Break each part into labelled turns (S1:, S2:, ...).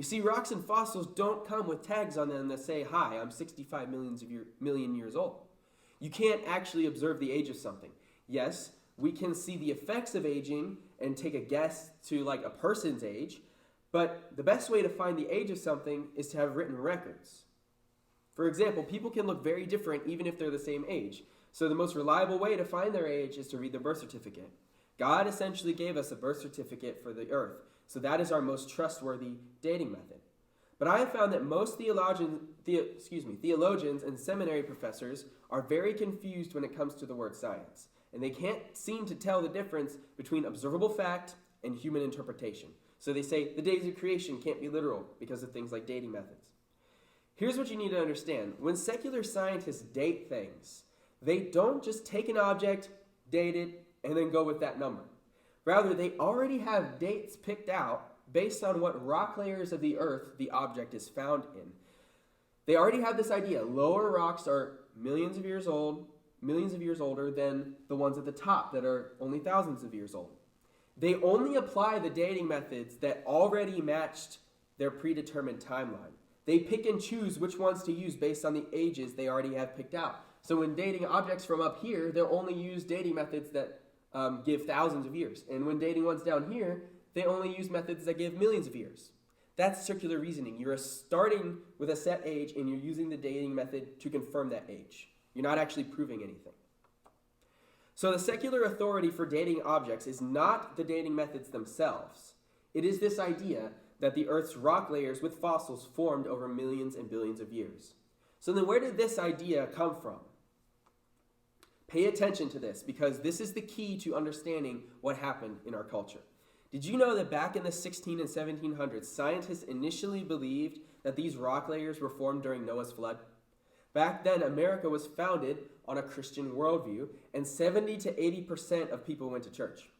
S1: You see, rocks and fossils don't come with tags on them that say, "Hi, I'm 65 million years old." You can't actually observe the age of something. Yes, we can see the effects of aging and take a guess to like a person's age, but the best way to find the age of something is to have written records. For example, people can look very different even if they're the same age. So the most reliable way to find their age is to read their birth certificate. God essentially gave us a birth certificate for the earth, so that is our most trustworthy dating method. But I have found that most theologians and seminary professors are very confused when it comes to the word science, and they can't seem to tell the difference between observable fact and human interpretation. So they say the days of creation can't be literal because of things like dating methods. Here's what you need to understand. When secular scientists date things, they don't just take an object, date it, and then go with that number. Rather, they already have dates picked out based on what rock layers of the earth the object is found in. They already have this idea. Lower rocks are millions of years older than the ones at the top that are only thousands of years old. They only apply the dating methods that already matched their predetermined timeline. They pick and choose which ones to use based on the ages they already have picked out. So when dating objects from up here, they'll only use dating methods that give thousands of years. And when dating ones down here, they only use methods that give millions of years. That's circular reasoning. You're starting with a set age and you're using the dating method to confirm that age. You're not actually proving anything. So the secular authority for dating objects is not the dating methods themselves. It is this idea that the Earth's rock layers with fossils formed over millions and billions of years. So then where did this idea come from? Pay attention to this because this is the key to understanding what happened in our culture. Did you know that back in the 16 and 1700s, scientists initially believed that these rock layers were formed during Noah's flood? Back then, America was founded on a Christian worldview, and 70 to 80% of people went to church.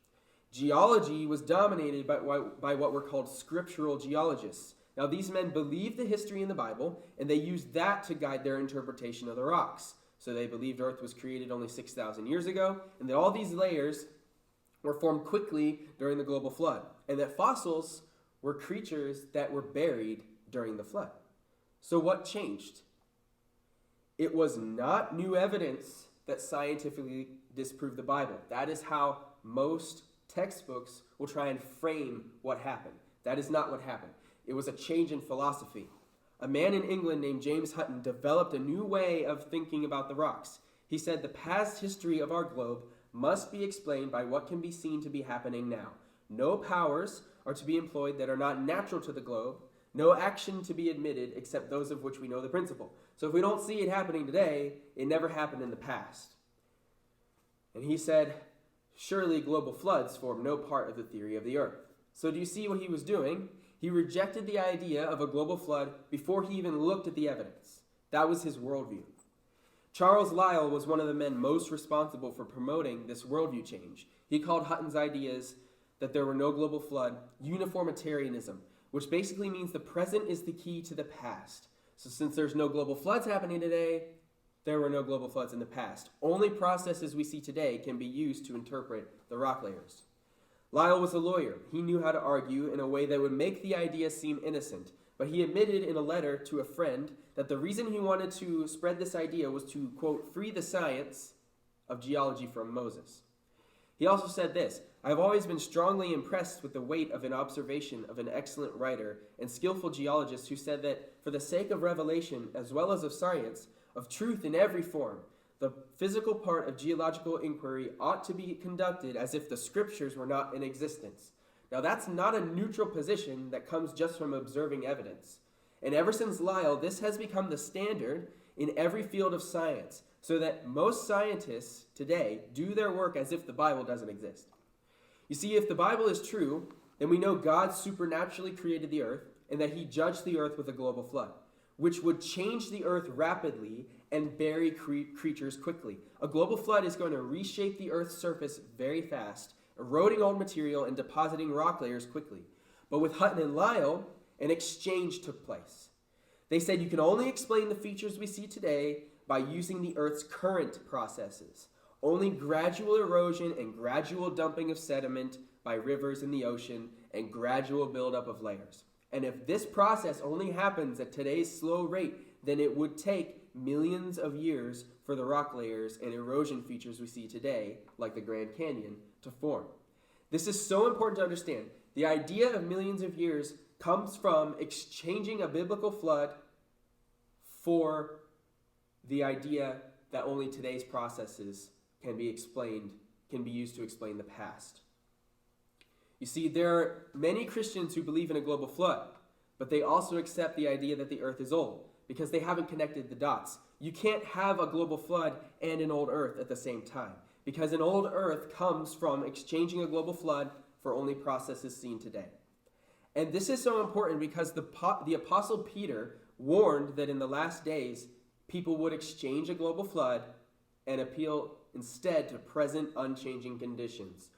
S1: Geology was dominated by what were called scriptural geologists. Now, these men believed the history in the Bible, and they used that to guide their interpretation of the rocks. So they believed Earth was created only 6,000 years ago, and that all these layers were formed quickly during the global flood, and that fossils were creatures that were buried during the flood. So what changed? It was not new evidence that scientifically disproved the Bible. That is how most textbooks will try and frame what happened. That is not what happened. It was a change in philosophy. A man in England named James Hutton developed a new way of thinking about the rocks. He said the past history of our globe must be explained by what can be seen to be happening now. No powers are to be employed that are not natural to the globe, no action to be admitted except those of which we know the principle. So if we don't see it happening today, it never happened in the past. And he said, surely global floods form no part of the theory of the earth. So do you see what he was doing? He rejected the idea of a global flood before he even looked at the evidence. That was his worldview. Charles Lyell was one of the men most responsible for promoting this worldview change. He called Hutton's ideas that there were no global flood uniformitarianism, which basically means the present is the key to the past. So since there's no global floods happening today, there were no global floods in the past. Only processes we see today can be used to interpret the rock layers. Lyell was a lawyer. He knew how to argue in a way that would make the idea seem innocent, but he admitted in a letter to a friend that the reason he wanted to spread this idea was to, quote, free the science of geology from Moses. He also said this, "I have always been strongly impressed with the weight of an observation of an excellent writer and skillful geologist who said that for the sake of revelation as well as of science, of truth in every form, the physical part of geological inquiry ought to be conducted as if the scriptures were not in existence." Now that's not a neutral position that comes just from observing evidence. And ever since Lyell, this has become the standard in every field of science, so that most scientists today do their work as if the Bible doesn't exist. You see, if the Bible is true, then we know God supernaturally created the earth and that he judged the earth with a global flood, which would change the earth rapidly and bury creatures quickly. A global flood is going to reshape the earth's surface very fast, eroding old material and depositing rock layers quickly. But with Hutton and Lyell, an exchange took place. They said you can only explain the features we see today by using the earth's current processes. Only gradual erosion and gradual dumping of sediment by rivers in the ocean and gradual buildup of layers. And if this process only happens at today's slow rate, then it would take millions of years for the rock layers and erosion features we see today, like the Grand Canyon, to form. This is so important to understand. The idea of millions of years comes from exchanging a biblical flood for the idea that only today's processes can be used to explain the past. You see, there are many Christians who believe in a global flood, but they also accept the idea that the earth is old because they haven't connected the dots. You can't have a global flood and an old earth at the same time because an old earth comes from exchanging a global flood for only processes seen today. And this is so important because the Apostle Peter warned that in the last days, people would exchange a global flood and appeal instead to present unchanging conditions.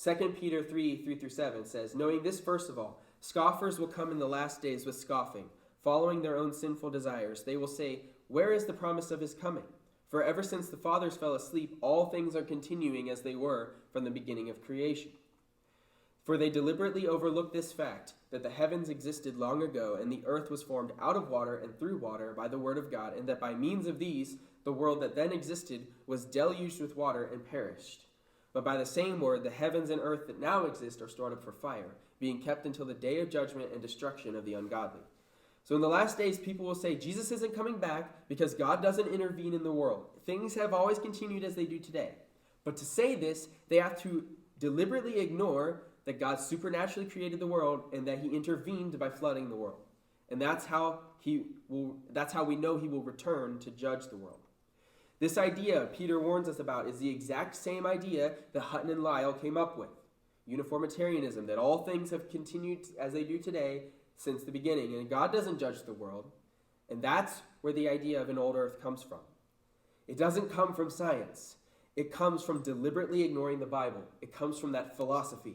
S1: 2 Peter 3:3-7 says, "Knowing this first of all, scoffers will come in the last days with scoffing, following their own sinful desires. They will say, 'Where is the promise of his coming?' For ever since the fathers fell asleep, all things are continuing as they were from the beginning of creation. For they deliberately overlook this fact, that the heavens existed long ago, and the earth was formed out of water and through water by the word of God, and that by means of these, the world that then existed was deluged with water and perished. But by the same word, the heavens and earth that now exist are stored up for fire, being kept until the day of judgment and destruction of the ungodly." So in the last days, people will say, Jesus isn't coming back because God doesn't intervene in the world. Things have always continued as they do today. But to say this, they have to deliberately ignore that God supernaturally created the world and that he intervened by flooding the world. And that's how we know he will return to judge the world. This idea Peter warns us about is the exact same idea that Hutton and Lyle came up with. Uniformitarianism, that all things have continued as they do today since the beginning, and God doesn't judge the world. And that's where the idea of an old earth comes from. It doesn't come from science. It comes from deliberately ignoring the Bible. It comes from that philosophy.